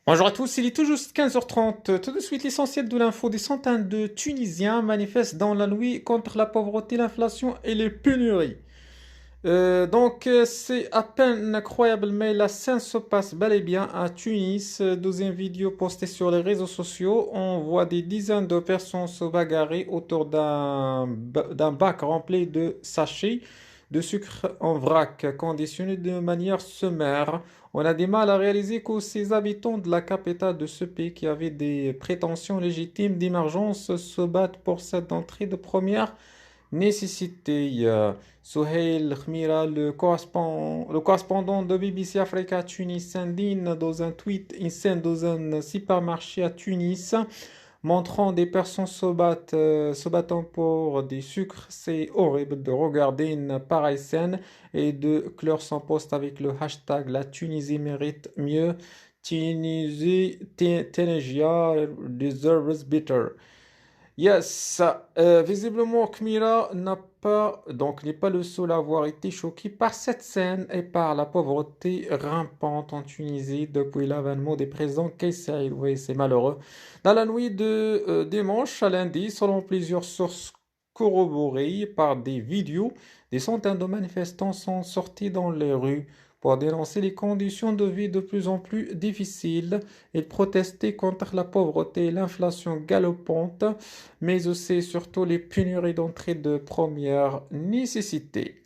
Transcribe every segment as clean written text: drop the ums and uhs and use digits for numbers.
Bonjour à tous, il est tout juste 15h30. Tout de suite, l'essentiel de l'info. Des centaines de Tunisiens manifestent dans la nuit contre la pauvreté, l'inflation et les pénuries. C'est à peine incroyable, mais la scène se passe bel et bien à Tunis. Deuxième vidéo postée sur les réseaux sociaux. On voit des dizaines de personnes se bagarrer autour d'un bac rempli de sachets de sucre en vrac, conditionné de manière sommaire. On a du mal à réaliser que ces habitants de la capitale de ce pays qui avaient des prétentions légitimes d'émergence se battent pour cette entrée de première nécessité. Souheil Khmira, le correspondant de BBC Africa à Tunis, indigne dans un tweet une scène dans un supermarché à Tunis, montrant des personnes se battant pour des sucres. C'est horrible de regarder une pareille scène et de clore son post avec le hashtag La Tunisie mérite mieux. Tunisia deserves better. Yes, visiblement Khmira n'est pas le seul à avoir été choqué par cette scène et par la pauvreté rampante en Tunisie depuis l'avènement des présidents Kais Saied. Oui, c'est malheureux. Dans la nuit de dimanche à lundi, selon plusieurs sources corroborées par des vidéos, des centaines de manifestants sont sortis dans les rues pour dénoncer les conditions de vie de plus en plus difficiles et protester contre la pauvreté et l'inflation galopante, mais aussi et surtout les pénuries d'entrée de première nécessité.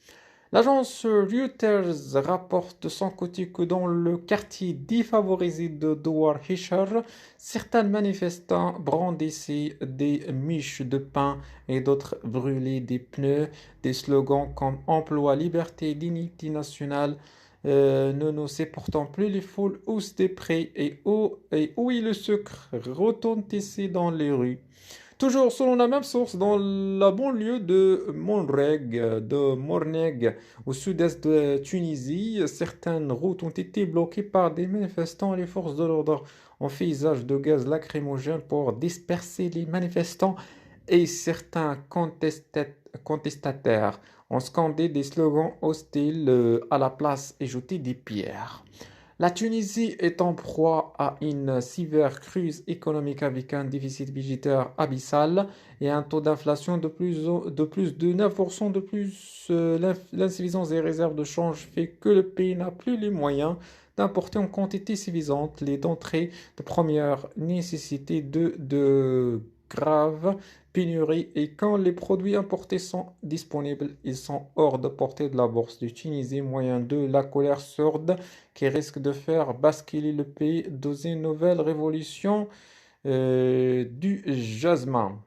L'agence Reuters rapporte de son côté que dans le quartier défavorisé de Douar Hishar, certains manifestants brandissaient des miches de pain et d'autres brûlaient des pneus. Des slogans comme Emploi, liberté, dignité nationale ne nous sait pourtant plus les foules hausse des prix et où est le sucre retentissaient dans les rues. Toujours selon la même source, dans la banlieue de Morneg, au sud-est de Tunisie, certaines routes ont été bloquées par des manifestants et les forces de l'ordre ont fait usage de gaz lacrymogène pour disperser les manifestants et certains contestataires ont scandé des slogans hostiles à la place et jeté des pierres. La Tunisie est en proie à une sévère crise économique avec un déficit budgétaire abyssal et un taux d'inflation de plus de 9%. De plus, l'insuffisance des réserves de change fait que le pays n'a plus les moyens d'importer en quantité suffisante les denrées de première nécessité de graves pénuries et quand les produits importés sont disponibles, ils sont hors de portée de la bourse de Tunisie, moyen de la colère sourde qui risque de faire basculer le pays dans une nouvelle révolution du jasmin.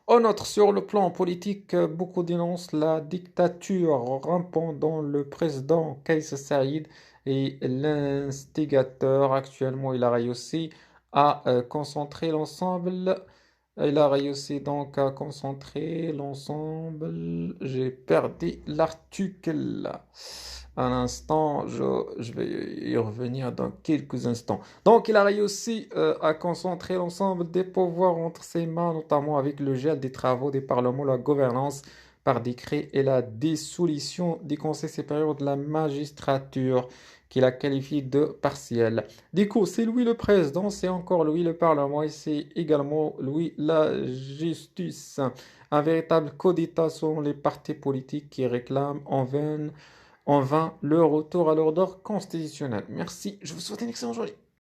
En outre, sur le plan politique, beaucoup dénoncent la dictature rampante dont le président Kais Saïd est l'instigateur. Actuellement, il a réussi à concentrer l'ensemble. Il a réussi donc à concentrer l'ensemble. J'ai perdu l'article. Un instant, je vais y revenir dans quelques instants. Donc, il a réussi à concentrer l'ensemble des pouvoirs entre ses mains, notamment avec le gel des travaux des parlements, la gouvernance par décret et la dissolution des conseils supérieurs de la magistrature, qu'il a qualifié de partielle. Du coup, c'est lui le président, c'est encore lui le parlement et c'est également lui la justice. Un véritable coup d'État sont les partis politiques qui réclament en vain le retour à l'ordre constitutionnel. Merci, je vous souhaite une excellente journée.